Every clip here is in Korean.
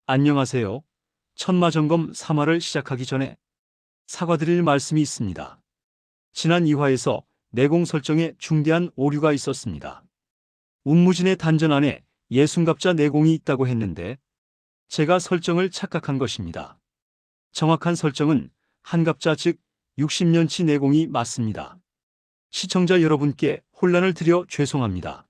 안녕하세요. 천마점검 3화를 시작하기 전에 사과드릴 말씀이 있습니다. 지난 2화에서 내공 설정에 중대한 오류가 있었습니다. 운무진의 단전 안에 60갑자 내공이 있다고 했는데 제가 설정을 착각한 것입니다. 정확한 설정은 한갑자 즉 60년치 내공이 맞습니다. 시청자 여러분께 혼란을 드려 죄송합니다.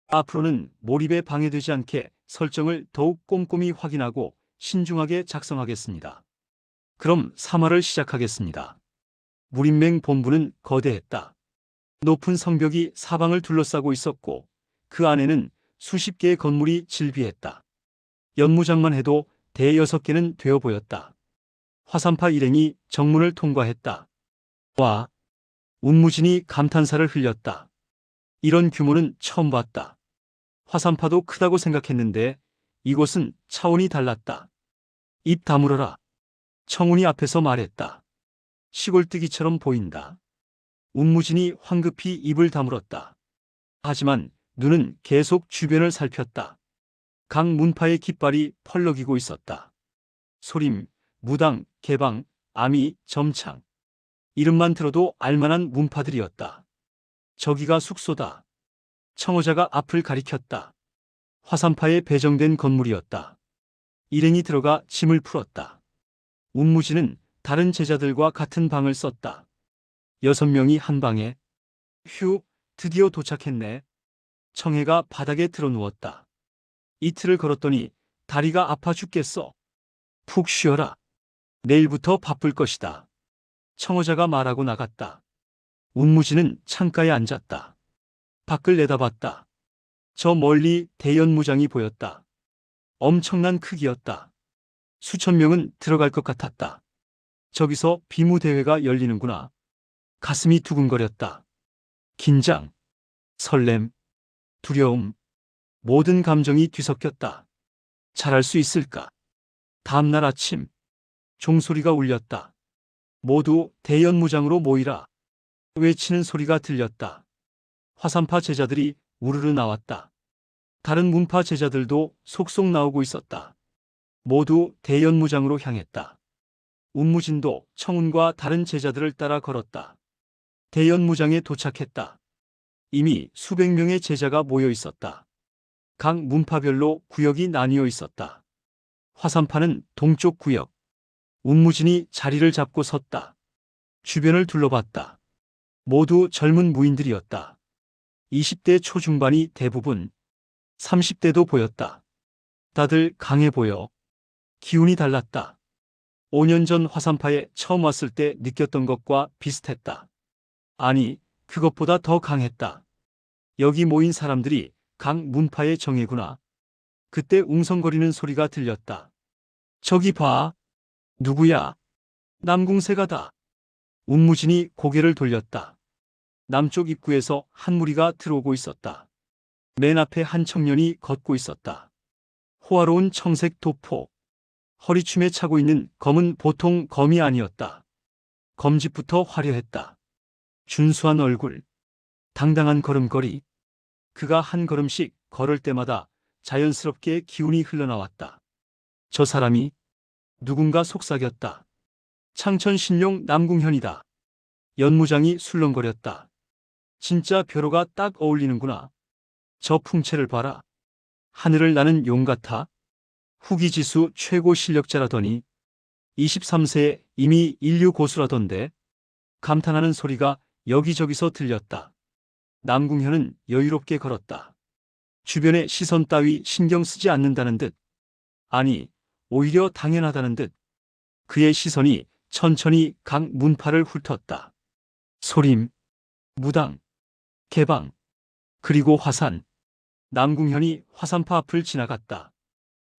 앞으로는 몰입에 방해되지 않게 설정을 더욱 꼼꼼히 확인하고 신중하게 작성하겠습니다. 그럼 3화를 시작하겠습니다. 무림맹 본부는 거대했다. 높은 성벽이 사방을 둘러싸고 있었고 그 안에는 수십 개의 건물이 질비했다. 연무장만 해도 대 6개는 되어 보였다. 화산파 일행이 정문을 통과했다. 와! 운무진이 감탄사를 흘렸다. 이런 규모는 처음 봤다. 화산파도 크다고 생각했는데 이곳은 차원이 달랐다. 입 다물어라. 청운이 앞에서 말했다. 시골뜨기처럼 보인다. 운무진이 황급히 입을 다물었다. 하지만 눈은 계속 주변을 살폈다. 각 문파의 깃발이 펄럭이고 있었다. 소림, 무당, 개방, 아미, 점창. 이름만 들어도 알만한 문파들이었다. 저기가 숙소다. 청호자가 앞을 가리켰다. 화산파에 배정된 건물이었다. 일행이 들어가 짐을 풀었다. 운무진은 다른 제자들과 같은 방을 썼다. 6명이 한 방에. 휴, 드디어 도착했네. 청해가 바닥에 드러누웠다. 이틀을 걸었더니 다리가 아파 죽겠어. 푹 쉬어라. 내일부터 바쁠 것이다. 청호자가 말하고 나갔다. 운무진은 창가에 앉았다. 밖을 내다봤다. 저 멀리 대연무장이 보였다. 엄청난 크기였다. 수천 명은 들어갈 것 같았다. 저기서 비무대회가 열리는구나. 가슴이 두근거렸다. 긴장, 설렘, 두려움, 모든 감정이 뒤섞였다. 잘할 수 있을까? 다음날 아침, 종소리가 울렸다. 모두 대연무장으로 모이라. 외치는 소리가 들렸다. 화산파 제자들이 우르르 나왔다. 다른 문파 제자들도 속속 나오고 있었다. 모두 대연무장으로 향했다. 운무진도 청운과 다른 제자들을 따라 걸었다. 대연무장에 도착했다. 이미 수백 명의 제자가 모여 있었다. 각 문파별로 구역이 나뉘어 있었다. 화산파는 동쪽 구역. 운무진이 자리를 잡고 섰다. 주변을 둘러봤다. 모두 젊은 무인들이었다. 20대 초중반이 대부분, 30대도 보였다. 다들 강해 보여. 기운이 달랐다. 5년 전 화산파에 처음 왔을 때 느꼈던 것과 비슷했다. 아니, 그것보다 더 강했다. 여기 모인 사람들이 각 문파의 정예구나. 그때 웅성거리는 소리가 들렸다. 저기 봐. 누구야? 남궁세가다. 운무진이 고개를 돌렸다. 남쪽 입구에서 한 무리가 들어오고 있었다. 맨 앞에 한 청년이 걷고 있었다. 호화로운 청색 도포. 허리춤에 차고 있는 검은 보통 검이 아니었다. 검짓부터 화려했다. 준수한 얼굴. 당당한 걸음걸이. 그가 한 걸음씩 걸을 때마다 자연스럽게 기운이 흘러나왔다. 저 사람이 누군가 속삭였다. 창천신룡 남궁현이다. 연무장이 술렁거렸다. 진짜 벼로가 딱 어울리는구나. 저 풍채를 봐라. 하늘을 나는 용 같아. 후기지수 최고 실력자라더니 23세에 이미 인류 고수라던데. 감탄하는 소리가 여기저기서 들렸다. 남궁현은 여유롭게 걸었다. 주변의 시선 따위 신경 쓰지 않는다는 듯. 아니, 오히려 당연하다는 듯. 그의 시선이 천천히 각 문파를 훑었다. 소림, 무당, 개방, 그리고 화산. 남궁현이 화산파 앞을 지나갔다.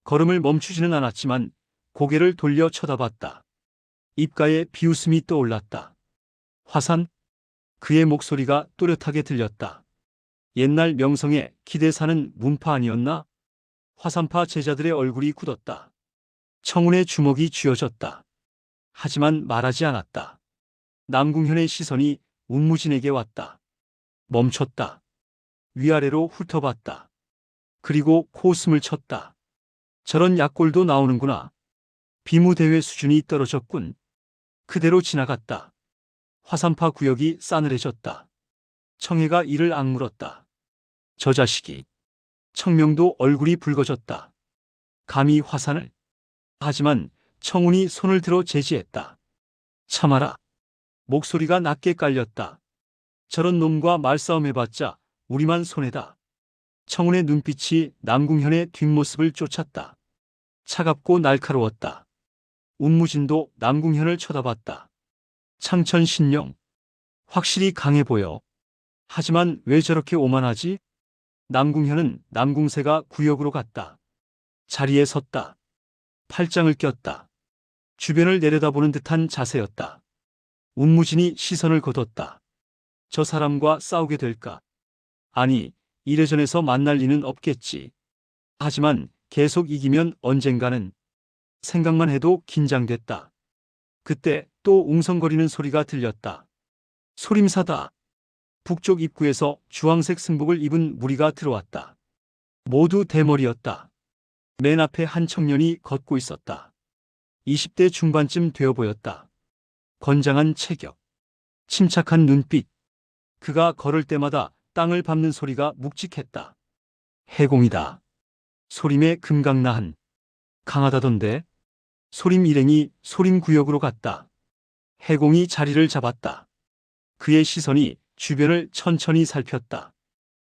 걸음을 멈추지는 않았지만 고개를 돌려 쳐다봤다. 입가에 비웃음이 떠올랐다. 화산? 그의 목소리가 또렷하게 들렸다. 옛날 명성에 기대 사는 문파 아니었나? 화산파 제자들의 얼굴이 굳었다. 청운의 주먹이 쥐어졌다. 하지만 말하지 않았다. 남궁현의 시선이 운무진에게 왔다. 멈췄다. 위아래로 훑어봤다. 그리고 코웃음을 쳤다. 저런 약골도 나오는구나. 비무대회 수준이 떨어졌군. 그대로 지나갔다. 화산파 구역이 싸늘해졌다. 청해가 이를 악물었다. 저 자식이. 청명도 얼굴이 붉어졌다. 감히 화산을. 하지만 청운이 손을 들어 제지했다. 참아라. 목소리가 낮게 깔렸다. 저런 놈과 말싸움해봤자 우리만 손해다. 청운의 눈빛이 남궁현의 뒷모습을 쫓았다. 차갑고 날카로웠다. 운무진도 남궁현을 쳐다봤다. 창천신령. 확실히 강해 보여. 하지만 왜 저렇게 오만하지? 남궁현은 남궁세가 구역으로 갔다. 자리에 섰다. 팔짱을 꼈다. 주변을 내려다보는 듯한 자세였다. 운무진이 시선을 거뒀다. 저 사람과 싸우게 될까? 아니, 이래전에서 만날 리는 없겠지. 하지만 계속 이기면 언젠가는. 생각만 해도 긴장됐다. 그때 또 웅성거리는 소리가 들렸다. 소림사다. 북쪽 입구에서 주황색 승복을 입은 무리가 들어왔다. 모두 대머리였다. 맨 앞에 한 청년이 걷고 있었다. 20대 중반쯤 되어 보였다. 건장한 체격, 침착한 눈빛. 그가 걸을 때마다 땅을 밟는 소리가 묵직했다. 해공이다. 소림의 금강나한. 강하다던데. 소림 일행이 소림 구역으로 갔다. 해공이 자리를 잡았다. 그의 시선이 주변을 천천히 살폈다.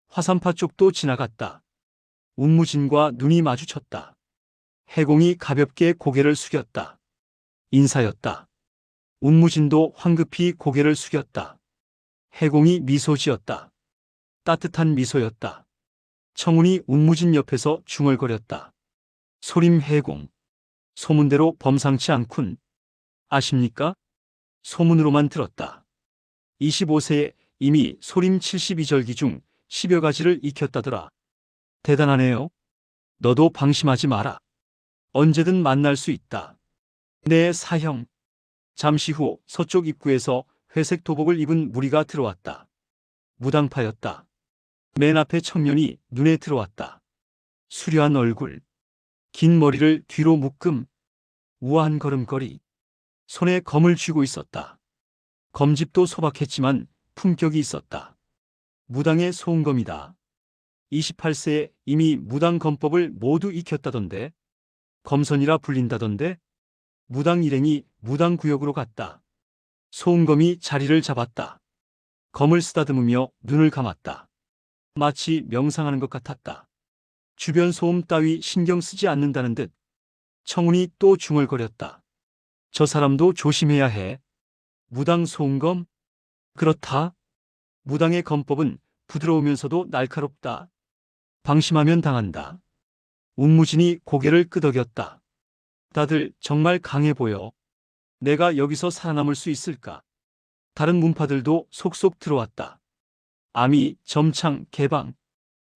화산파 쪽도 지나갔다. 운무진과 눈이 마주쳤다. 해공이 가볍게 고개를 숙였다. 인사였다. 운무진도 황급히 고개를 숙였다. 해공이 미소 지었다. 따뜻한 미소였다. 청운이 운무진 옆에서 중얼거렸다. 소림 해공. 소문대로 범상치 않군. 아십니까? 소문으로만 들었다. 25세에 이미 소림 72절기 중 10여 가지를 익혔다더라. 대단하네요. 너도 방심하지 마라. 언제든 만날 수 있다. 네, 사형. 잠시 후 서쪽 입구에서 회색 도복을 입은 무리가 들어왔다. 무당파였다. 맨 앞에 청년이 눈에 들어왔다. 수려한 얼굴, 긴 머리를 뒤로 묶음, 우아한 걸음걸이, 손에 검을 쥐고 있었다. 검집도 소박했지만 품격이 있었다. 무당의 소은검이다. 28세에 이미 무당 검법을 모두 익혔다던데. 검선이라 불린다던데. 무당 일행이 무당 구역으로 갔다. 소은검이 자리를 잡았다. 검을 쓰다듬으며 눈을 감았다. 마치 명상하는 것 같았다. 주변 소음 따위 신경 쓰지 않는다는 듯. 청운이 또 중얼거렸다. 저 사람도 조심해야 해. 무당 소은검? 그렇다. 무당의 검법은 부드러우면서도 날카롭다. 방심하면 당한다. 운무진이 고개를 끄덕였다. 다들 정말 강해 보여. 내가 여기서 살아남을 수 있을까? 다른 문파들도 속속 들어왔다. 아미, 점창, 개방.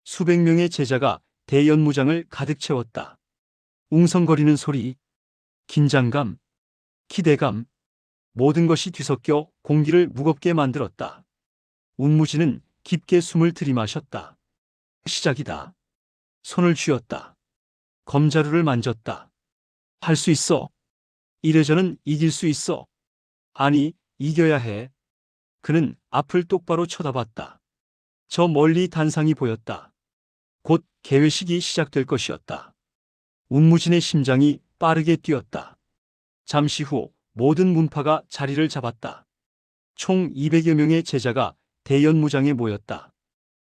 수백 명의 제자가 대연무장을 가득 채웠다. 웅성거리는 소리, 긴장감, 기대감, 모든 것이 뒤섞여 공기를 무겁게 만들었다. 운무진은 깊게 숨을 들이마셨다. 시작이다. 손을 쥐었다. 검자루를 만졌다. 할 수 있어. 이래저는 이길 수 있어. 아니, 이겨야 해. 그는 앞을 똑바로 쳐다봤다. 저 멀리 단상이 보였다. 곧 개회식이 시작될 것이었다. 운무진의 심장이 빠르게 뛰었다. 잠시 후 모든 문파가 자리를 잡았다. 총 200여 명의 제자가 대연무장에 모였다.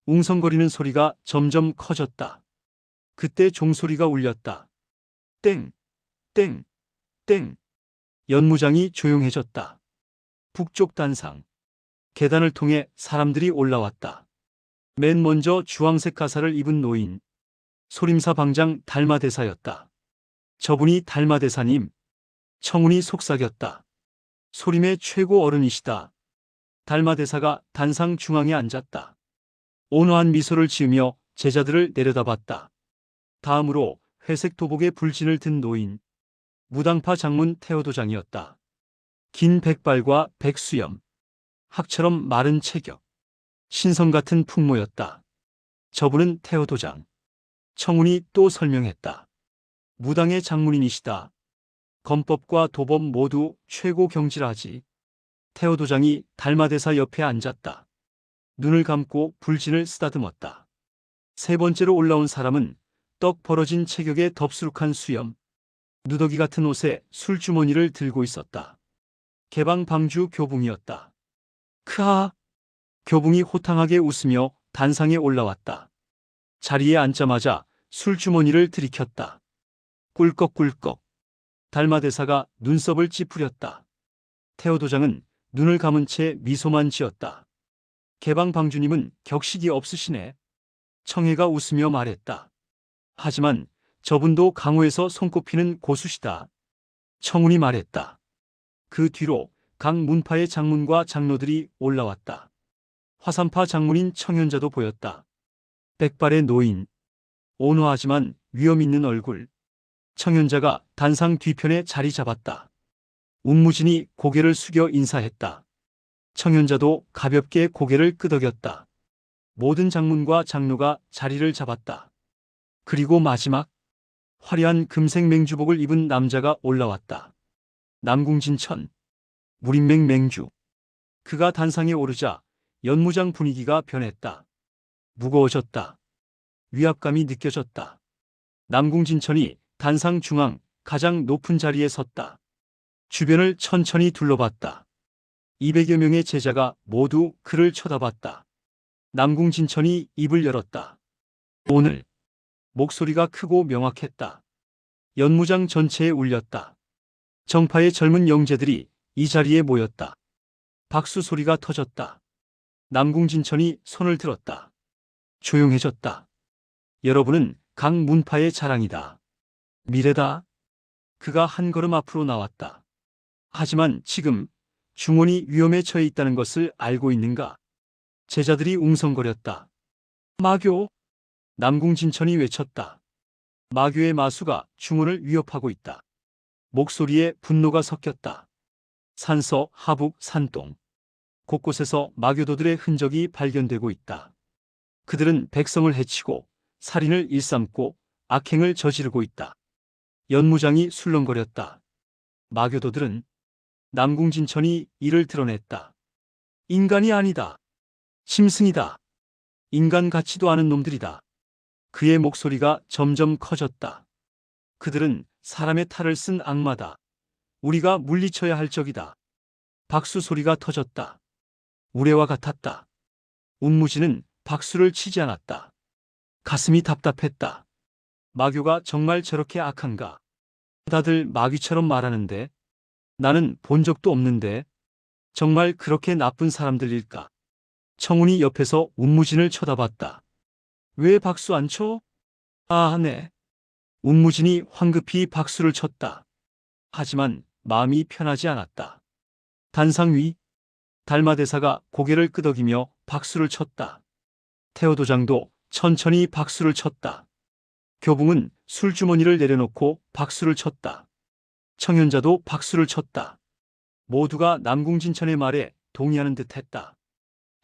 웅성거리는 소리가 점점 커졌다. 그때 종소리가 울렸다. 땡, 땡, 땡. 연무장이 조용해졌다. 북쪽 단상. 계단을 통해 사람들이 올라왔다. 맨 먼저 주황색 가사를 입은 노인. 소림사 방장 달마대사였다. 저분이 달마대사님. 청운이 속삭였다. 소림의 최고 어른이시다. 달마대사가 단상 중앙에 앉았다. 온화한 미소를 지으며 제자들을 내려다봤다. 다음으로 회색 도복에 불진을 든 노인. 무당파 장문 태호도장이었다. 긴 백발과 백수염. 학처럼 마른 체격. 신성 같은 풍모였다. 저분은 태호도장. 청운이 또 설명했다. 무당의 장문인이시다. 검법과 도법 모두 최고 경지라지. 태호 도장이 달마대사 옆에 앉았다. 눈을 감고 불진을 쓰다듬었다. 세 번째로 올라온 사람은 떡 벌어진 체격에 덥수룩한 수염, 누더기 같은 옷에 술주머니를 들고 있었다. 개방 방주 교붕이었다. 크하! 교붕이 호탕하게 웃으며 단상에 올라왔다. 자리에 앉자마자 술주머니를 들이켰다. 꿀꺽꿀꺽. 달마대사가 눈썹을 찌푸렸다. 태호 도장은 눈을 감은 채 미소만 지었다. 개방 방주님은 격식이 없으시네. 청해가 웃으며 말했다. 하지만 저분도 강호에서 손꼽히는 고수시다. 청운이 말했다. 그 뒤로 각 문파의 장문과 장로들이 올라왔다. 화산파 장문인 청현자도 보였다. 백발의 노인, 온화하지만 위험 있는 얼굴. 청현자가 단상 뒤편에 자리 잡았다. 운무진이 고개를 숙여 인사했다. 청현자도 가볍게 고개를 끄덕였다. 모든 장문과 장로가 자리를 잡았다. 그리고 마지막, 화려한 금색 맹주복을 입은 남자가 올라왔다. 남궁진천, 무림맹 맹주. 그가 단상에 오르자 연무장 분위기가 변했다. 무거워졌다. 위압감이 느껴졌다. 남궁진천이 단상 중앙 가장 높은 자리에 섰다. 주변을 천천히 둘러봤다. 200여 명의 제자가 모두 그를 쳐다봤다. 남궁진천이 입을 열었다. 오늘. 목소리가 크고 명확했다. 연무장 전체에 울렸다. 정파의 젊은 영재들이 이 자리에 모였다. 박수 소리가 터졌다. 남궁진천이 손을 들었다. 조용해졌다. 여러분은 각 문파의 자랑이다. 미래다. 그가 한 걸음 앞으로 나왔다. 하지만 지금 중원이 위험에 처해 있다는 것을 알고 있는가? 제자들이 웅성거렸다. 마교! 남궁진천이 외쳤다. 마교의 마수가 중원을 위협하고 있다. 목소리에 분노가 섞였다. 산서, 하북, 산동. 곳곳에서 마교도들의 흔적이 발견되고 있다. 그들은 백성을 해치고 살인을 일삼고 악행을 저지르고 있다. 연무장이 술렁거렸다. 마교도들은 남궁진천이 이를 드러냈다. 인간이 아니다. 짐승이다. 인간 같지도 않은 놈들이다. 그의 목소리가 점점 커졌다. 그들은 사람의 탈을 쓴 악마다. 우리가 물리쳐야 할 적이다. 박수 소리가 터졌다. 우레와 같았다. 운무진은 박수를 치지 않았다. 가슴이 답답했다. 마교가 정말 저렇게 악한가? 다들 마귀처럼 말하는데 나는 본 적도 없는데 정말 그렇게 나쁜 사람들일까? 청운이 옆에서 운무진을 쳐다봤다. 왜 박수 안 쳐? 아, 네. 운무진이 황급히 박수를 쳤다. 하지만 마음이 편하지 않았다. 단상 위 달마대사가 고개를 끄덕이며 박수를 쳤다. 태호 도장도 천천히 박수를 쳤다. 교붕은 술주머니를 내려놓고 박수를 쳤다. 청현자도 박수를 쳤다. 모두가 남궁진천의 말에 동의하는 듯했다.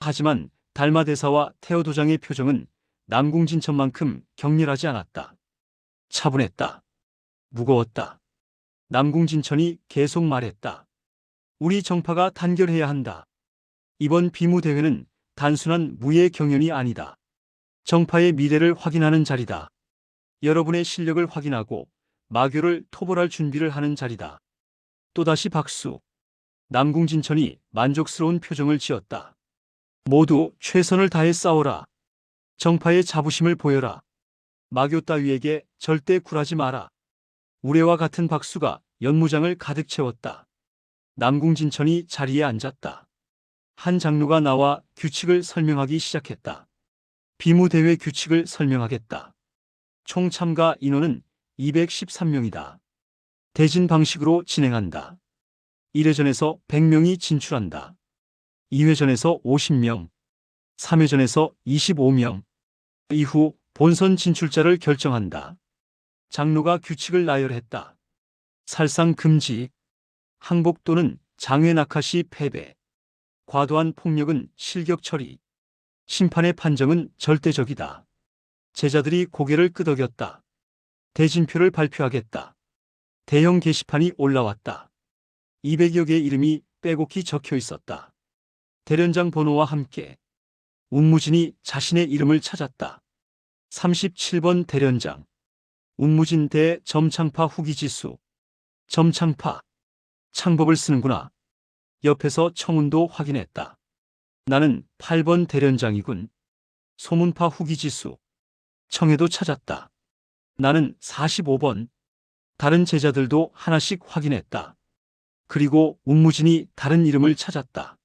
하지만 달마대사와 태호 도장의 표정은 남궁진천만큼 격렬하지 않았다. 차분했다. 무거웠다. 남궁진천이 계속 말했다. 우리 정파가 단결해야 한다. 이번 비무대회는 단순한 무예 경연이 아니다. 정파의 미래를 확인하는 자리다. 여러분의 실력을 확인하고 마교를 토벌할 준비를 하는 자리다. 또다시 박수. 남궁진천이 만족스러운 표정을 지었다. 모두 최선을 다해 싸워라. 정파의 자부심을 보여라. 마교 따위에게 절대 굴하지 마라. 우레와 같은 박수가 연무장을 가득 채웠다. 남궁진천이 자리에 앉았다. 한 장로가 나와 규칙을 설명하기 시작했다. 비무대회 규칙을 설명하겠다. 총 참가 인원은 213명이다. 대진 방식으로 진행한다. 1회전에서 100명이 진출한다. 2회전에서 50명, 3회전에서 25명, 이후 본선 진출자를 결정한다. 장로가 규칙을 나열했다. 살상 금지, 항복 또는 장외 낙하 시 패배, 과도한 폭력은 실격 처리, 심판의 판정은 절대적이다. 제자들이 고개를 끄덕였다. 대진표를 발표하겠다. 대형 게시판이 올라왔다. 200여 개의 이름이 빼곡히 적혀 있었다. 대련장 번호와 함께 운무진이 자신의 이름을 찾았다. 37번 대련장. 운무진 대 점창파 후기지수. 점창파. 창법을 쓰는구나. 옆에서 청운도 확인했다. 나는 8번 대련장이군. 소문파 후기지수. 청에도 찾았다. 나는 45번. 다른 제자들도 하나씩 확인했다. 그리고 운무진이 다른 이름을 찾았다.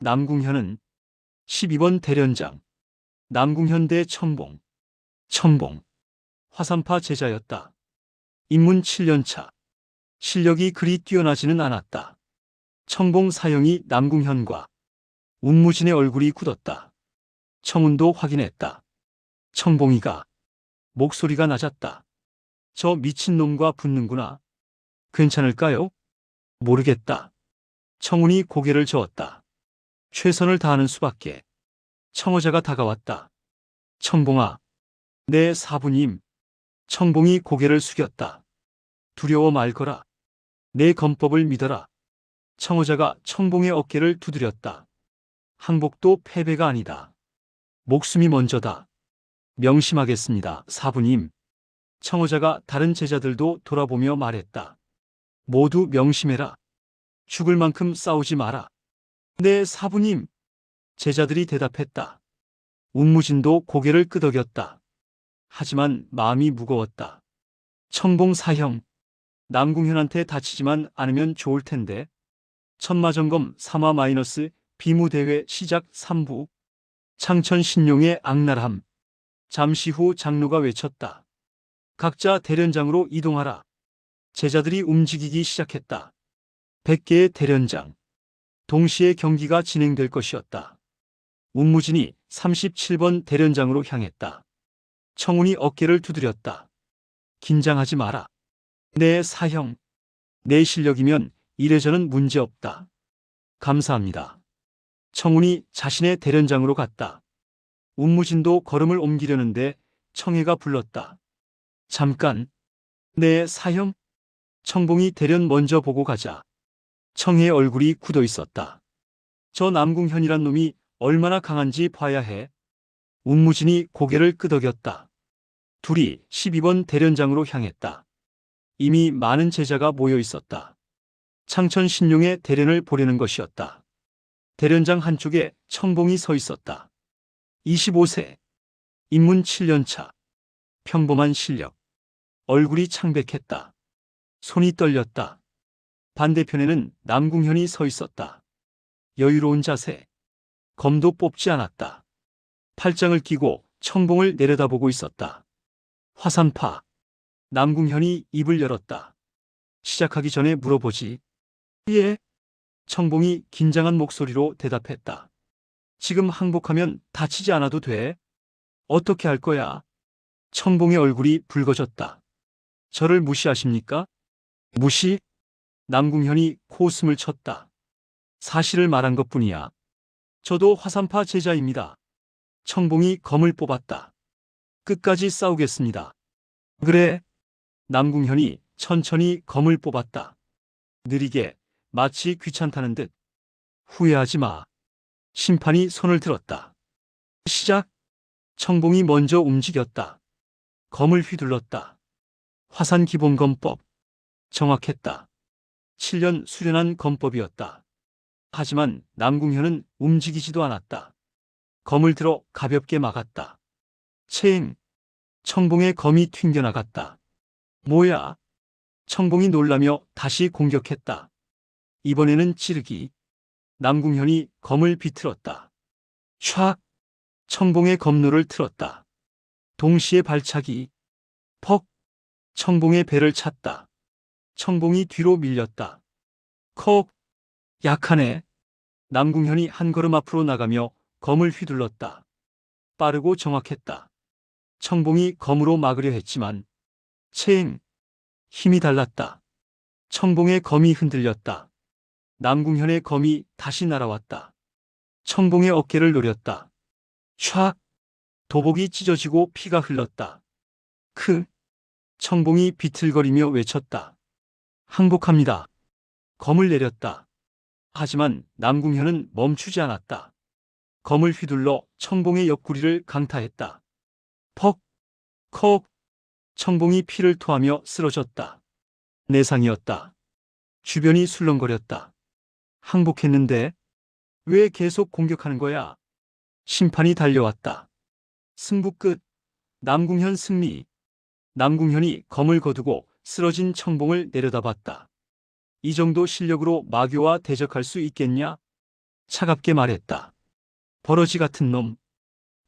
남궁현은 12번 대련장. 남궁현 대 천봉. 천봉. 화산파 제자였다. 입문 7년차. 실력이 그리 뛰어나지는 않았다. 천봉 사형이 남궁현과 운무진의 얼굴이 굳었다. 청운도 확인했다. 천봉이가 목소리가 낮았다. 저 미친놈과 붙는구나. 괜찮을까요? 모르겠다. 청운이 고개를 저었다. 최선을 다하는 수밖에. 청어자가 다가왔다. 천봉아. 네, 사부님. 천봉이 고개를 숙였다. 두려워 말거라. 내 검법을 믿어라. 청어자가 천봉의 어깨를 두드렸다. 항복도 패배가 아니다. 목숨이 먼저다. 명심하겠습니다, 사부님. 청어자가 다른 제자들도 돌아보며 말했다. 모두 명심해라. 죽을 만큼 싸우지 마라. 네, 사부님. 제자들이 대답했다. 운무진도 고개를 끄덕였다. 하지만 마음이 무거웠다. 천봉 사형. 남궁현한테 다치지만 않으면 좋을 텐데. 천마점검 3화- 비무대회 시작 3부. 창천 신용의 악랄함. 잠시 후 장로가 외쳤다. 각자 대련장으로 이동하라. 제자들이 움직이기 시작했다. 100개의 대련장. 동시에 경기가 진행될 것이었다. 운무진이 37번 대련장으로 향했다. 청운이 어깨를 두드렸다. 긴장하지 마라. 내 사형. 내 실력이면 이래저는 문제없다. 감사합니다. 청운이 자신의 대련장으로 갔다. 운무진도 걸음을 옮기려는데 청해가 불렀다. 잠깐. 내 사형? 청봉이 대련 먼저 보고 가자. 청해의 얼굴이 굳어 있었다. 저 남궁현이란 놈이 얼마나 강한지 봐야 해. 운무진이 고개를 끄덕였다. 둘이 12번 대련장으로 향했다. 이미 많은 제자가 모여 있었다. 창천 신용의 대련을 보려는 것이었다. 대련장 한쪽에 청봉이 서 있었다. 25세. 입문 7년차. 평범한 실력. 얼굴이 창백했다. 손이 떨렸다. 반대편에는 남궁현이 서 있었다. 여유로운 자세. 검도 뽑지 않았다. 팔짱을 끼고 청봉을 내려다보고 있었다. 화산파. 남궁현이 입을 열었다. 시작하기 전에 물어보지. 예. 청봉이 긴장한 목소리로 대답했다. 지금 항복하면 다치지 않아도 돼. 어떻게 할 거야? 청봉의 얼굴이 붉어졌다. 저를 무시하십니까? 무시? 남궁현이 코웃음을 쳤다. 사실을 말한 것뿐이야. 저도 화산파 제자입니다. 청봉이 검을 뽑았다. 끝까지 싸우겠습니다. 그래. 남궁현이 천천히 검을 뽑았다. 느리게, 마치 귀찮다는 듯. 후회하지 마. 심판이 손을 들었다. 시작. 청봉이 먼저 움직였다. 검을 휘둘렀다. 화산 기본검법. 정확했다. 7년 수련한 검법이었다. 하지만 남궁현은 움직이지도 않았다. 검을 들어 가볍게 막았다. 체행. 청봉의 검이 튕겨나갔다. 뭐야? 청봉이 놀라며 다시 공격했다. 이번에는 찌르기. 남궁현이 검을 비틀었다. 촥! 청봉의 검로를 틀었다. 동시에 발차기. 퍽! 청봉의 배를 찼다. 청봉이 뒤로 밀렸다. 컥! 약하네. 남궁현이 한 걸음 앞으로 나가며 검을 휘둘렀다. 빠르고 정확했다. 청봉이 검으로 막으려 했지만 체행. 힘이 달랐다. 청봉의 검이 흔들렸다. 남궁현의 검이 다시 날아왔다. 청봉의 어깨를 노렸다. 촥! 도복이 찢어지고 피가 흘렀다. 크! 청봉이 비틀거리며 외쳤다. 항복합니다. 검을 내렸다. 하지만 남궁현은 멈추지 않았다. 검을 휘둘러 청봉의 옆구리를 강타했다. 퍽! 컥! 청봉이 피를 토하며 쓰러졌다. 내상이었다. 주변이 술렁거렸다. 항복했는데 왜 계속 공격하는 거야? 심판이 달려왔다. 승부 끝. 남궁현 승리. 남궁현이 검을 거두고 쓰러진 청봉을 내려다봤다. 이 정도 실력으로 마교와 대적할 수 있겠냐? 차갑게 말했다. 버러지 같은 놈.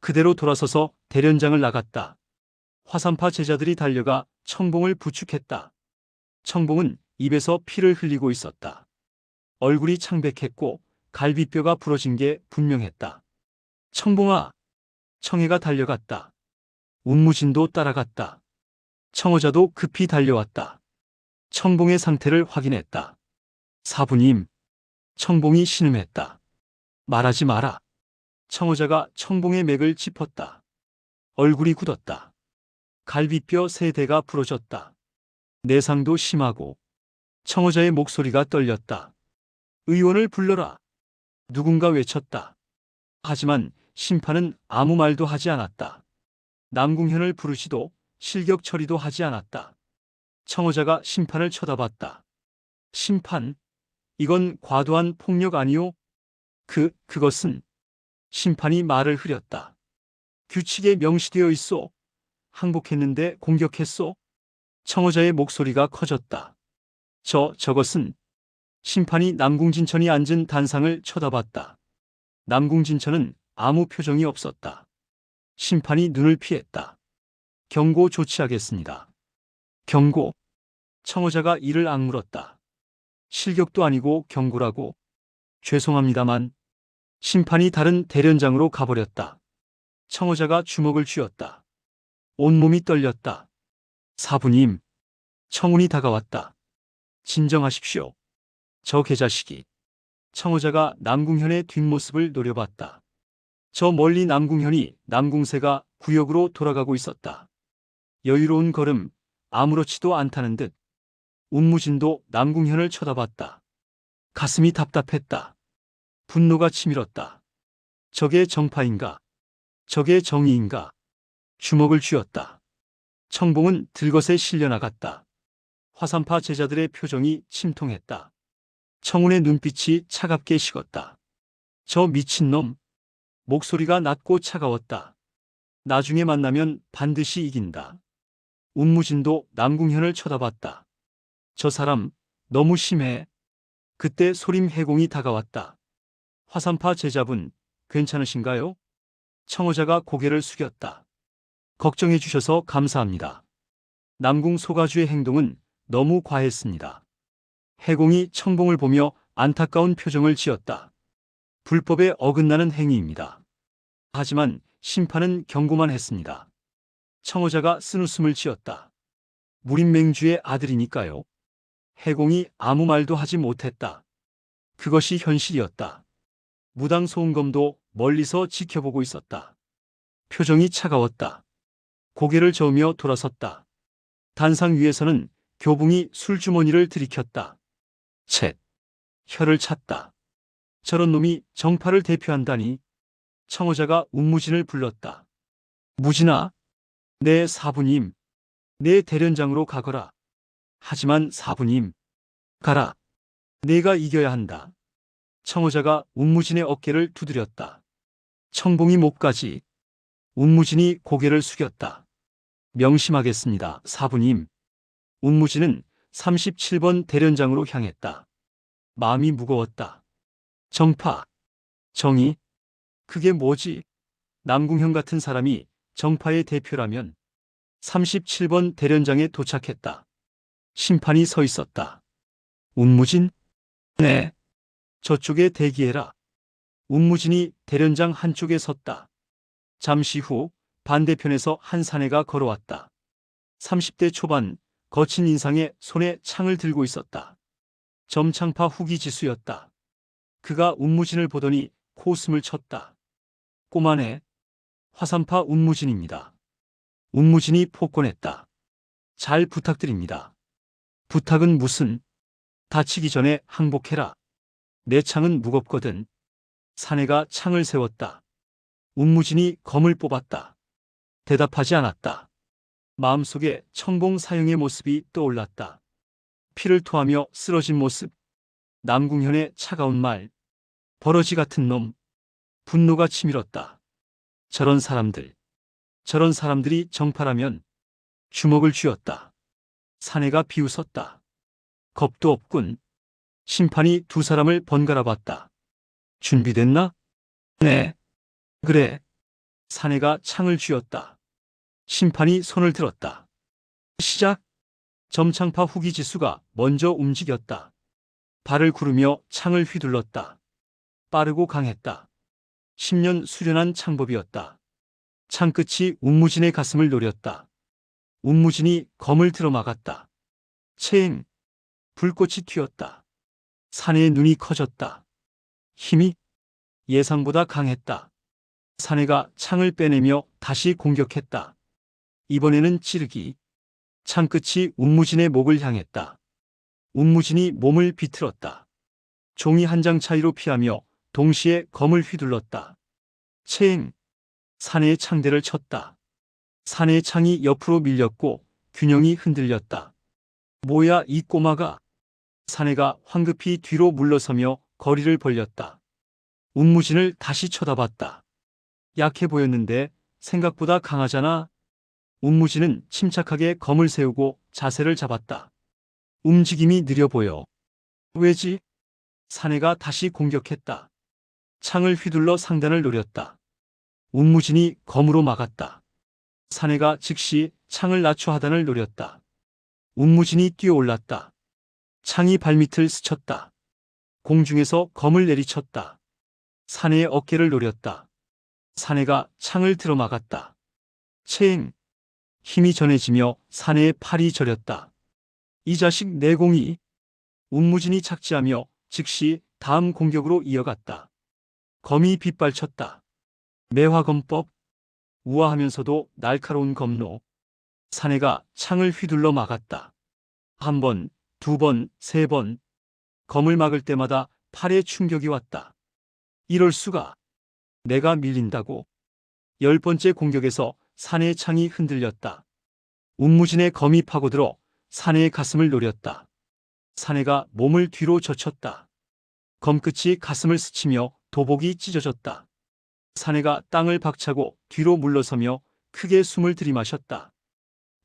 그대로 돌아서서 대련장을 나갔다. 화산파 제자들이 달려가 청봉을 부축했다. 청봉은 입에서 피를 흘리고 있었다. 얼굴이 창백했고 갈비뼈가 부러진 게 분명했다. 청봉아! 청해가 달려갔다. 운무진도 따라갔다. 청호자도 급히 달려왔다. 청봉의 상태를 확인했다. 사부님. 청봉이 신음했다. 말하지 마라. 청호자가 청봉의 맥을 짚었다. 얼굴이 굳었다. 갈비뼈 세 대가 부러졌다. 내상도 심하고 청호자의 목소리가 떨렸다. 의원을 불러라. 누군가 외쳤다. 하지만 심판은 아무 말도 하지 않았다. 남궁현을 부르시도 실격 처리도 하지 않았다. 청호자가 심판을 쳐다봤다. 심판, 이건 과도한 폭력 아니오? 그것은. 심판이 말을 흐렸다. 규칙에 명시되어 있소. 항복했는데 공격했소. 청호자의 목소리가 커졌다. 저것은. 심판이 남궁진천이 앉은 단상을 쳐다봤다. 남궁진천은 아무 표정이 없었다. 심판이 눈을 피했다. 경고 조치하겠습니다. 경고. 청호자가 이를 악물었다. 실격도 아니고 경고라고. 죄송합니다만. 심판이 다른 대련장으로 가버렸다. 청호자가 주먹을 쥐었다. 온몸이 떨렸다. 사부님. 청운이 다가왔다. 진정하십시오. 저 개자식이. 청호자가 남궁현의 뒷모습을 노려봤다. 저 멀리 남궁현이 남궁세가 구역으로 돌아가고 있었다. 여유로운 걸음, 아무렇지도 않다는 듯. 운무진도 남궁현을 쳐다봤다. 가슴이 답답했다. 분노가 치밀었다. 저게 정파인가? 저게 정의인가? 주먹을 쥐었다. 청봉은 들것에 실려나갔다. 화산파 제자들의 표정이 침통했다. 청운의 눈빛이 차갑게 식었다. 저 미친놈. 목소리가 낮고 차가웠다. 나중에 만나면 반드시 이긴다. 운무진도 남궁현을 쳐다봤다. 저 사람 너무 심해. 그때 소림 해공이 다가왔다. 화산파 제자분, 괜찮으신가요? 청호자가 고개를 숙였다. 걱정해 주셔서 감사합니다. 남궁 소가주의 행동은 너무 과했습니다. 해공이 청봉을 보며 안타까운 표정을 지었다. 불법에 어긋나는 행위입니다. 하지만 심판은 경고만 했습니다. 청호자가 쓴웃음을 지었다. 무림맹주의 아들이니까요. 해공이 아무 말도 하지 못했다. 그것이 현실이었다. 무당 소은검도 멀리서 지켜보고 있었다. 표정이 차가웠다. 고개를 저으며 돌아섰다. 단상 위에서는 교붕이 술주머니를 들이켰다. 쳇. 혀를 찼다. 저런 놈이 정파를 대표한다니. 청호자가 운무진을 불렀다. 무진아. 내 사부님. 내 대련장으로 가거라. 하지만 사부님. 가라. 내가 이겨야 한다. 청호자가 운무진의 어깨를 두드렸다. 청봉이 목까지. 운무진이 고개를 숙였다. 명심하겠습니다, 사부님. 운무진은 37번 대련장으로 향했다. 마음이 무거웠다. 정파. 정의. 그게 뭐지? 남궁현 같은 사람이 정파의 대표라면. 37번 대련장에 도착했다. 심판이 서 있었다. 운무진? 네. 저쪽에 대기해라. 운무진이 대련장 한쪽에 섰다. 잠시 후 반대편에서 한 사내가 걸어왔다. 30대 초반, 거친 인상에 손에 창을 들고 있었다. 점창파 후기 지수였다. 그가 운무진을 보더니 코웃음을 쳤다. 꼬마네. 화산파 운무진입니다. 운무진이 폭권했다. 잘 부탁드립니다. 부탁은 무슨? 다치기 전에 항복해라. 내 창은 무겁거든. 사내가 창을 세웠다. 운무진이 검을 뽑았다. 대답하지 않았다. 마음속에 청봉 사형의 모습이 떠올랐다. 피를 토하며 쓰러진 모습. 남궁현의 차가운 말. 버러지 같은 놈. 분노가 치밀었다. 저런 사람들이 정파라면. 주먹을 쥐었다. 사내가 비웃었다. 겁도 없군. 심판이 두 사람을 번갈아 봤다. 준비됐나? 네. 그래. 사내가 창을 쥐었다. 심판이 손을 들었다. 시작. 점창파 후기지수가 먼저 움직였다. 발을 구르며 창을 휘둘렀다. 빠르고 강했다. 10년 수련한 창법이었다. 창끝이 운무진의 가슴을 노렸다. 운무진이 검을 들어 막았다. 체행. 불꽃이 튀었다. 사내의 눈이 커졌다. 힘이 예상보다 강했다. 사내가 창을 빼내며 다시 공격했다. 이번에는 찌르기. 창끝이 운무진의 목을 향했다. 운무진이 몸을 비틀었다. 종이 한 장 차이로 피하며 동시에 검을 휘둘렀다. 체행. 사내의 창대를 쳤다. 사내의 창이 옆으로 밀렸고 균형이 흔들렸다. 뭐야 이 꼬마가. 사내가 황급히 뒤로 물러서며 거리를 벌렸다. 운무진을 다시 쳐다봤다. 약해 보였는데 생각보다 강하잖아. 운무진은 침착하게 검을 세우고 자세를 잡았다. 움직임이 느려 보여. 왜지? 사내가 다시 공격했다. 창을 휘둘러 상단을 노렸다. 운무진이 검으로 막았다. 사내가 즉시 창을 낮춰 하단을 노렸다. 운무진이 뛰어올랐다. 창이 발밑을 스쳤다. 공중에서 검을 내리쳤다. 사내의 어깨를 노렸다. 사내가 창을 들어 막았다. 체행. 힘이 전해지며 사내의 팔이 저렸다. 이 자식 내공이. 운무진이 착지하며 즉시 다음 공격으로 이어갔다. 검이 빗발쳤다. 매화검법. 우아하면서도 날카로운 검로. 사내가 창을 휘둘러 막았다. 한 번, 두 번, 세 번. 검을 막을 때마다 팔에 충격이 왔다. 이럴 수가. 내가 밀린다고. 10번째 공격에서 사내의 창이 흔들렸다. 운무진의 검이 파고들어 사내의 가슴을 노렸다. 사내가 몸을 뒤로 젖혔다. 검끝이 가슴을 스치며 도복이 찢어졌다. 사내가 땅을 박차고 뒤로 물러서며 크게 숨을 들이마셨다.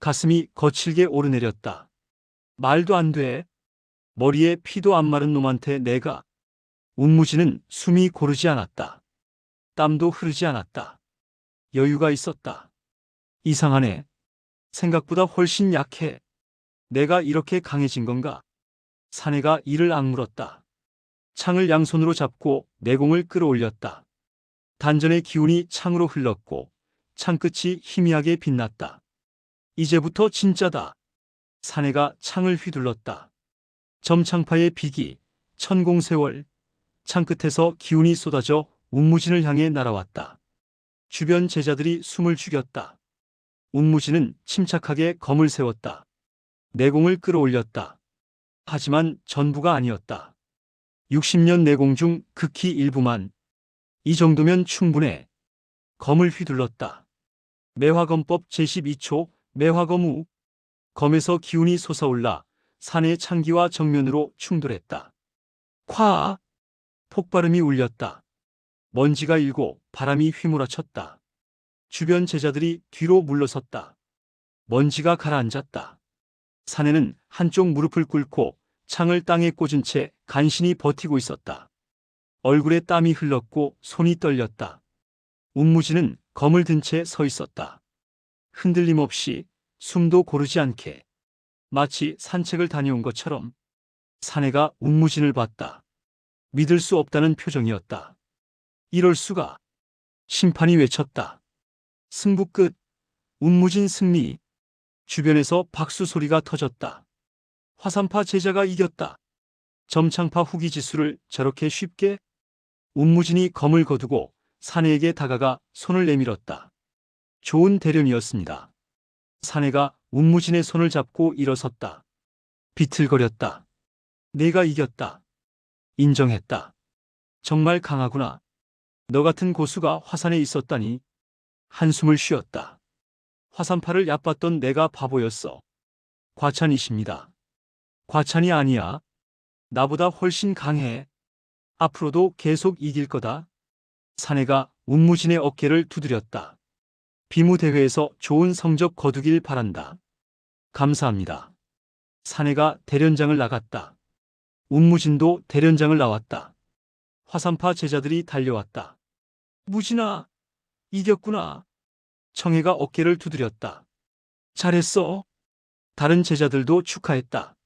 가슴이 거칠게 오르내렸다. 말도 안 돼. 머리에 피도 안 마른 놈한테 내가. 운무진은 숨이 고르지 않았다. 땀도 흐르지 않았다. 여유가 있었다. 이상하네. 생각보다 훨씬 약해. 내가 이렇게 강해진 건가? 사내가 이를 악물었다. 창을 양손으로 잡고 내공을 끌어올렸다. 단전의 기운이 창으로 흘렀고 창끝이 희미하게 빛났다. 이제부터 진짜다. 사내가 창을 휘둘렀다. 점창파의 비기, 천공세월. 창끝에서 기운이 쏟아져 운무진을 향해 날아왔다. 주변 제자들이 숨을 죽였다. 운무진은 침착하게 검을 세웠다. 내공을 끌어올렸다. 하지만 전부가 아니었다. 60년 내공 중 극히 일부만. 이 정도면 충분해. 검을 휘둘렀다. 매화검법 제12초 매화검우. 검에서 기운이 솟아올라 사내의 창기와 정면으로 충돌했다. 콱! 폭발음이 울렸다. 먼지가 일고 바람이 휘몰아쳤다. 주변 제자들이 뒤로 물러섰다. 먼지가 가라앉았다. 사내는 한쪽 무릎을 꿇고 창을 땅에 꽂은 채 간신히 버티고 있었다. 얼굴에 땀이 흘렀고 손이 떨렸다. 운무진은 검을 든 채 서 있었다. 흔들림 없이, 숨도 고르지 않게. 마치 산책을 다녀온 것처럼. 사내가 운무진을 봤다. 믿을 수 없다는 표정이었다. 이럴 수가. 심판이 외쳤다. 승부 끝. 운무진 승리. 주변에서 박수 소리가 터졌다. 화산파 제자가 이겼다. 점창파 후기지수를 저렇게 쉽게? 운무진이 검을 거두고 사내에게 다가가 손을 내밀었다. 좋은 대련이었습니다. 사내가 운무진의 손을 잡고 일어섰다. 비틀거렸다. 내가 이겼다. 인정했다. 정말 강하구나. 너 같은 고수가 화산에 있었다니. 한숨을 쉬었다. 화산파를 얕봤던 내가 바보였어. 과찬이십니다. 과찬이 아니야. 나보다 훨씬 강해. 앞으로도 계속 이길 거다. 사내가 운무진의 어깨를 두드렸다. 비무대회에서 좋은 성적 거두길 바란다. 감사합니다. 사내가 대련장을 나갔다. 운무진도 대련장을 나왔다. 화산파 제자들이 달려왔다. 무진아, 이겼구나. 청해가 어깨를 두드렸다. 잘했어. 다른 제자들도 축하했다.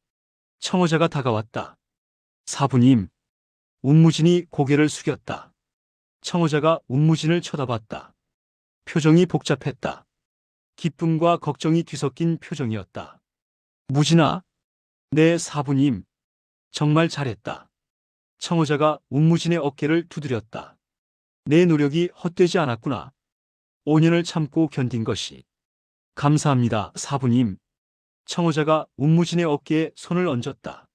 청어자가 다가왔다. 사부님. 운무진이 고개를 숙였다. 청어자가 운무진을 쳐다봤다. 표정이 복잡했다. 기쁨과 걱정이 뒤섞인 표정이었다. 무진아, 네 사부님. 정말 잘했다. 청어자가 운무진의 어깨를 두드렸다. 내 노력이 헛되지 않았구나. 5년을 참고 견딘 것이. 감사합니다, 사부님. 청어자가 운무진의 어깨에 손을 얹었다.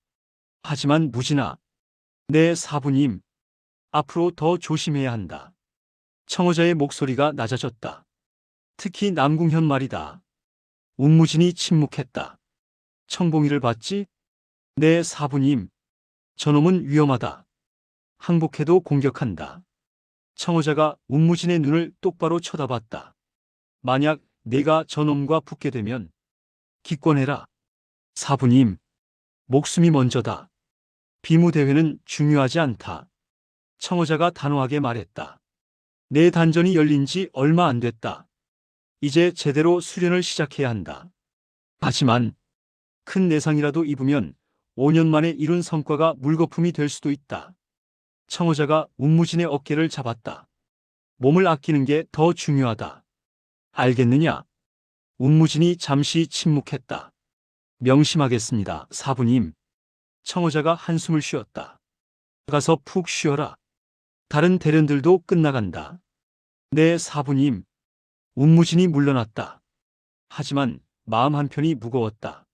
하지만 무진아, 네 사부님. 앞으로 더 조심해야 한다. 청어자의 목소리가 낮아졌다. 특히 남궁현 말이다. 운무진이 침묵했다. 청봉이를 봤지? 네 사부님. 저놈은 위험하다. 항복해도 공격한다. 청어자가 운무진의 눈을 똑바로 쳐다봤다. 만약 내가 저놈과 붙게 되면 기권해라. 사부님. 목숨이 먼저다. 비무대회는 중요하지 않다. 청어자가 단호하게 말했다. 내 단전이 열린 지 얼마 안 됐다. 이제 제대로 수련을 시작해야 한다. 하지만 큰 내상이라도 입으면 5년 만에 이룬 성과가 물거품이 될 수도 있다. 청어자가 운무진의 어깨를 잡았다. 몸을 아끼는 게 더 중요하다. 알겠느냐? 운무진이 잠시 침묵했다. 명심하겠습니다, 사부님. 청어자가 한숨을 쉬었다. 가서 푹 쉬어라. 다른 대련들도 끝나간다. 네, 사부님. 운무진이 물러났다. 하지만 마음 한편이 무거웠다.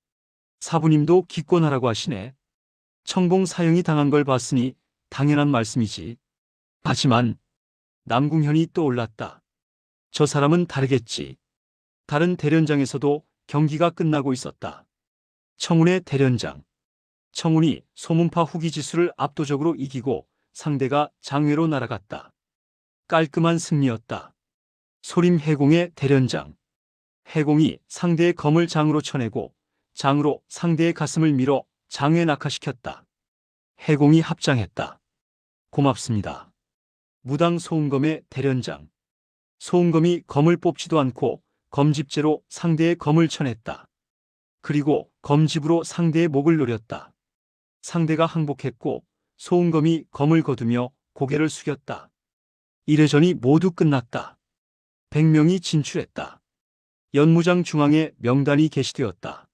사부님도 기권하라고 하시네. 청봉 사형이 당한 걸 봤으니 당연한 말씀이지. 하지만 남궁현이 떠올랐다. 저 사람은 다르겠지. 다른 대련장에서도 경기가 끝나고 있었다. 청운의 대련장. 청운이 소문파 후기지수를 압도적으로 이기고 상대가 장외로 날아갔다. 깔끔한 승리였다. 소림 해공의 대련장. 해공이 상대의 검을 장으로 쳐내고 장으로 상대의 가슴을 밀어 장외 낙하시켰다. 해공이 합장했다. 고맙습니다. 무당 소음검의 대련장. 소음검이 검을 뽑지도 않고 검집제로 상대의 검을 쳐냈다. 그리고 검집으로 상대의 목을 노렸다. 상대가 항복했고 소음검이 검을 거두며 고개를 숙였다. 1회전이 모두 끝났다. 100명이 진출했다. 연무장 중앙에 명단이 게시되었다.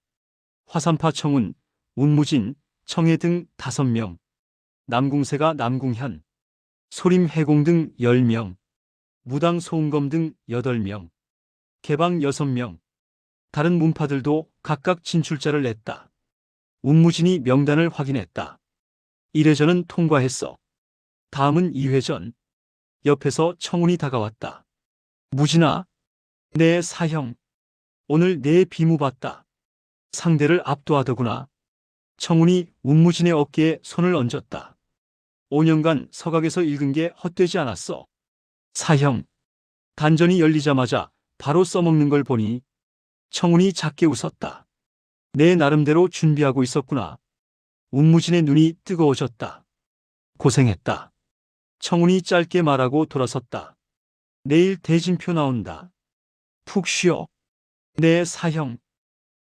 화산파 청운, 운무진, 청해 등 5명, 남궁세가 남궁현, 소림 해공 등 10명, 무당 소음검 등 8명, 개방 6명, 다른 문파들도 각각 진출자를 냈다. 운무진이 명단을 확인했다. 1회전은 통과했어. 다음은 2회전. 옆에서 청운이 다가왔다. 무진아, 내 사형. 오늘 내 비무 봤다. 상대를 압도하더구나. 청운이 운무진의 어깨에 손을 얹었다. 5년간 서각에서 읽은 게 헛되지 않았어. 사형. 단전이 열리자마자 바로 써먹는 걸 보니 청운이 작게 웃었다. 내 나름대로 준비하고 있었구나. 운무진의 눈이 뜨거워졌다. 고생했다. 청운이 짧게 말하고 돌아섰다. 내일 대진표 나온다. 푹 쉬어. 내 사형.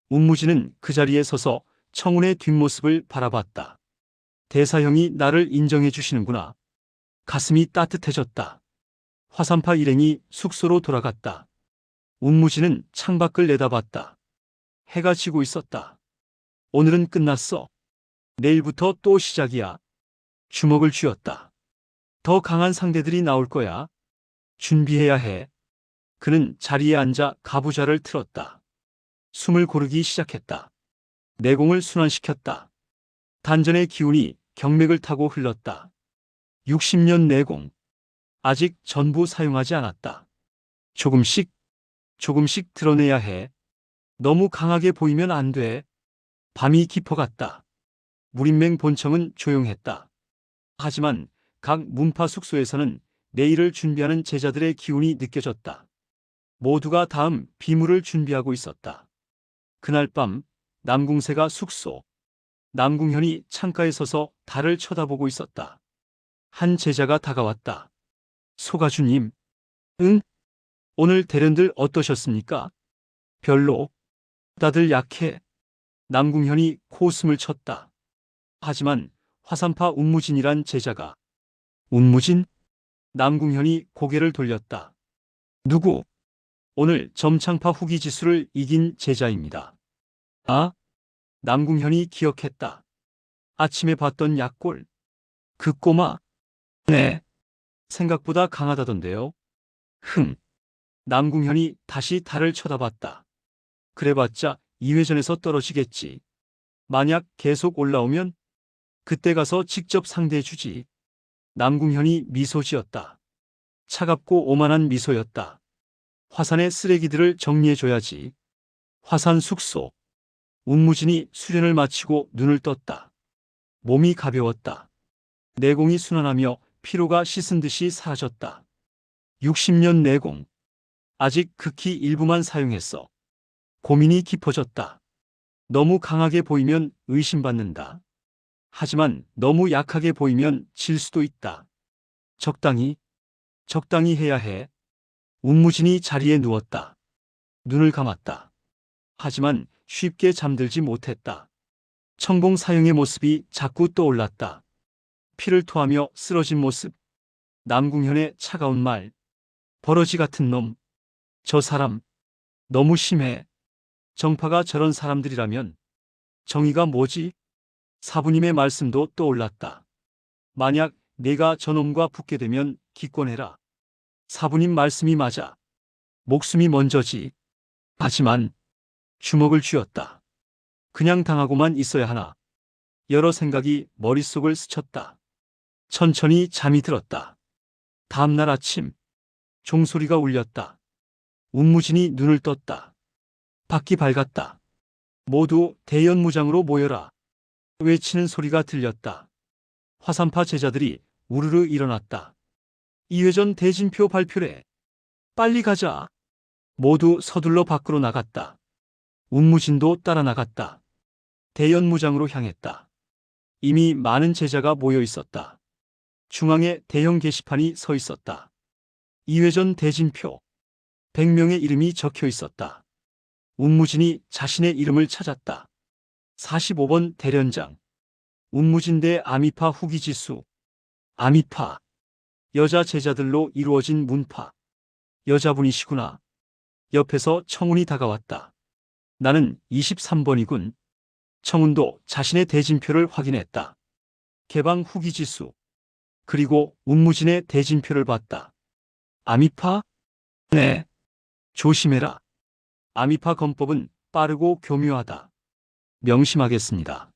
운무진은 그 자리에 서서 청운의 뒷모습을 바라봤다. 대사형이 나를 인정해 주시는구나. 가슴이 따뜻해졌다. 화산파 일행이 숙소로 돌아갔다. 운무진은 창밖을 내다봤다. 해가 지고 있었다. 오늘은 끝났어. 내일부터 또 시작이야. 주먹을 쥐었다. 더 강한 상대들이 나올 거야. 준비해야 해. 그는 자리에 앉아 가부좌를 틀었다. 숨을 고르기 시작했다. 내공을 순환시켰다. 단전의 기운이 경맥을 타고 흘렀다. 60년 내공. 아직 전부 사용하지 않았다. 조금씩, 조금씩 드러내야 해. 너무 강하게 보이면 안 돼. 밤이 깊어갔다. 무림맹 본청은 조용했다. 하지만 각 문파 숙소에서는 내일을 준비하는 제자들의 기운이 느껴졌다. 모두가 다음 비물을 준비하고 있었다. 그날 밤 남궁세가 숙소, 남궁현이 창가에 서서 달을 쳐다보고 있었다. 한 제자가 다가왔다. 소가주님, 응? 오늘 대련들 어떠셨습니까? 별로. 다들 약해. 남궁현이 코웃음을 쳤다. 하지만 화산파 운무진이란 제자가 운무진? 남궁현이 고개를 돌렸다. 누구? 오늘 점창파 후기지수를 이긴 제자입니다. 아? 남궁현이 기억했다. 아침에 봤던 약골. 그 꼬마? 네. 생각보다 강하다던데요. 남궁현이 다시 달을 쳐다봤다. 그래봤자 2회전에서 떨어지겠지. 만약 계속 올라오면 그때 가서 직접 상대해주지. 남궁현이 미소 지었다. 차갑고 오만한 미소였다. 화산의 쓰레기들을 정리해줘야지. 화산 숙소. 운무진이 수련을 마치고 눈을 떴다. 몸이 가벼웠다. 내공이 순환하며 피로가 씻은 듯이 사라졌다. 60년 내공. 아직 극히 일부만 사용했어. 고민이 깊어졌다. 너무 강하게 보이면 의심받는다. 하지만 너무 약하게 보이면 질 수도 있다. 적당히 해야 해. 운무진이 자리에 누웠다. 눈을 감았다. 하지만 쉽게 잠들지 못했다. 천공 사형의 모습이 자꾸 떠올랐다. 피를 토하며 쓰러진 모습. 남궁현의 차가운 말. 버러지 같은 놈. 저 사람 너무 심해. 정파가 저런 사람들이라면 정의가 뭐지? 사부님의 말씀도 떠올랐다. 만약 내가 저놈과 붙게 되면 기권해라. 사부님 말씀이 맞아. 목숨이 먼저지. 하지만 주먹을 쥐었다. 그냥 당하고만 있어야 하나. 여러 생각이 머릿속을 스쳤다. 천천히 잠이 들었다. 다음날 아침 종소리가 울렸다. 운무진이 눈을 떴다. 밖이 밝았다. 모두 대연무장으로 모여라. 외치는 소리가 들렸다. 화산파 제자들이 우르르 일어났다. 2회전 대진표 발표래. 빨리 가자. 모두 서둘러 밖으로 나갔다. 운무진도 따라 나갔다. 대연무장으로 향했다. 이미 많은 제자가 모여 있었다. 중앙에 대형 게시판이 서 있었다. 2회전 대진표. 100명의 이름이 적혀 있었다. 운무진이 자신의 이름을 찾았다. 45번 대련장. 운무진 대 아미파 후기지수. 아미파. 여자 제자들로 이루어진 문파. 여자분이시구나. 옆에서 청운이 다가왔다. 나는 23번이군. 청운도 자신의 대진표를 확인했다. 개방 후기지수. 그리고 운무진의 대진표를 봤다. 아미파? 네. 조심해라. 아미파 검법은 빠르고 교묘하다. 명심하겠습니다.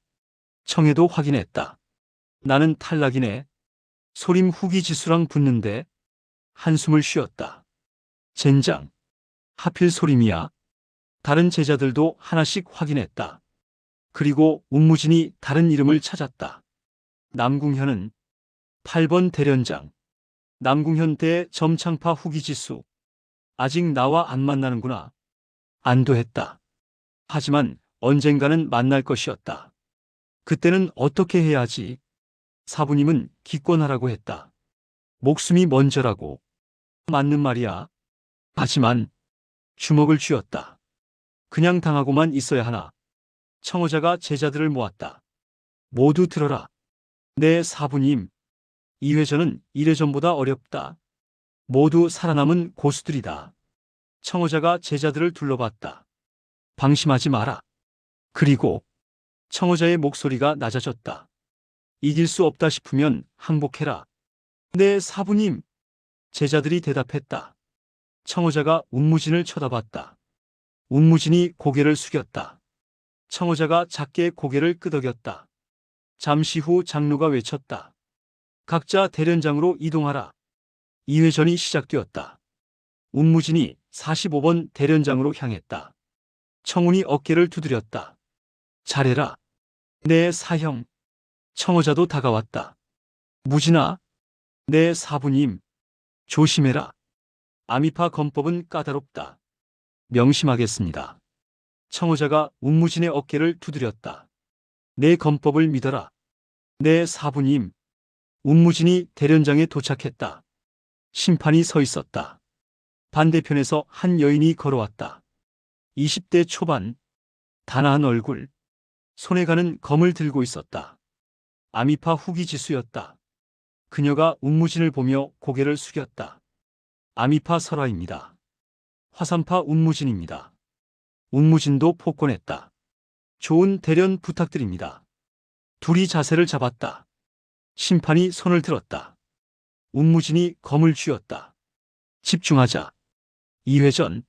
청해도 확인했다. 나는 탈락이네. 소림 후기지수랑 붙는데. 한숨을 쉬었다. 젠장. 하필 소림이야. 다른 제자들도 하나씩 확인했다. 그리고 운무진이 다른 이름을 찾았다. 남궁현은 8번 대련장. 남궁현 대 점창파 후기지수. 아직 나와 안 만나는구나. 안도했다. 하지만 언젠가는 만날 것이었다. 그때는 어떻게 해야 하지? 사부님은 기권하라고 했다. 목숨이 먼저라고. 맞는 말이야. 하지만 주먹을 쥐었다. 그냥 당하고만 있어야 하나. 청호자가 제자들을 모았다. 모두 들어라. 네, 사부님. 2회전은 1회전보다 어렵다. 모두 살아남은 고수들이다. 청호자가 제자들을 둘러봤다. 방심하지 마라. 그리고 청호자의 목소리가 낮아졌다. 이길 수 없다 싶으면 항복해라. 네, 사부님. 제자들이 대답했다. 청호자가 운무진을 쳐다봤다. 운무진이 고개를 숙였다. 청호자가 작게 고개를 끄덕였다. 잠시 후 장로가 외쳤다. 각자 대련장으로 이동하라. 2회전이 시작되었다. 운무진이 45번 대련장으로 향했다. 청운이 어깨를 두드렸다. 잘해라. 내 사형. 청호자도 다가왔다. 무진아. 내 사부님. 조심해라. 아미파 검법은 까다롭다. 명심하겠습니다. 청호자가 운무진의 어깨를 두드렸다. 내 검법을 믿어라. 내 사부님. 운무진이 대련장에 도착했다. 심판이 서 있었다. 반대편에서 한 여인이 걸어왔다. 20대 초반, 단아한 얼굴, 손에 가는 검을 들고 있었다. 아미파 후기 지수였다. 그녀가 운무진을 보며 고개를 숙였다. 아미파 설화입니다. 화산파 운무진입니다. 운무진도 폭권했다. 좋은 대련 부탁드립니다. 둘이 자세를 잡았다. 심판이 손을 들었다. 운무진이 검을 쥐었다. 집중하자. 2회전.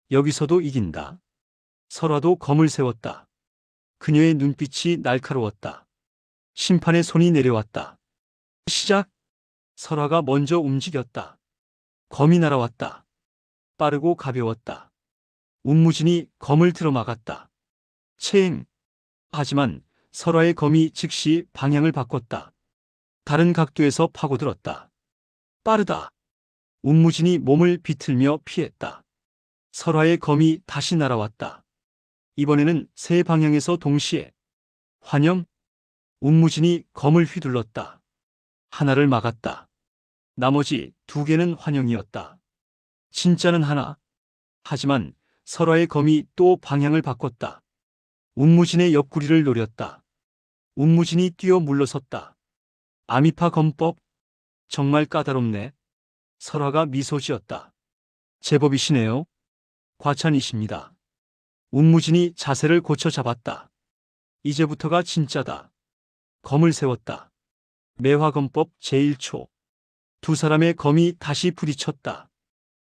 여기서도 이긴다. 설화도 검을 세웠다. 그녀의 눈빛이 날카로웠다. 심판의 손이 내려왔다. 시작. 설화가 먼저 움직였다. 검이 날아왔다. 빠르고 가벼웠다. 운무진이 검을 틀어막았다. 체행. 하지만 설화의 검이 즉시 방향을 바꿨다. 다른 각도에서 파고들었다. 빠르다. 운무진이 몸을 비틀며 피했다. 설화의 검이 다시 날아왔다. 이번에는 세 방향에서 동시에. 환영. 운무진이 검을 휘둘렀다. 하나를 막았다. 나머지 두 개는 환영이었다. 진짜는 하나. 하지만 설화의 검이 또 방향을 바꿨다. 운무진의 옆구리를 노렸다. 운무진이 뛰어 물러섰다. 아미파 검법. 정말 까다롭네. 설화가 미소 지었다. 제법이시네요. 과찬이십니다. 운무진이 자세를 고쳐 잡았다. 이제부터가 진짜다. 검을 세웠다. 매화검법 제1초. 두 사람의 검이 다시 부딪혔다.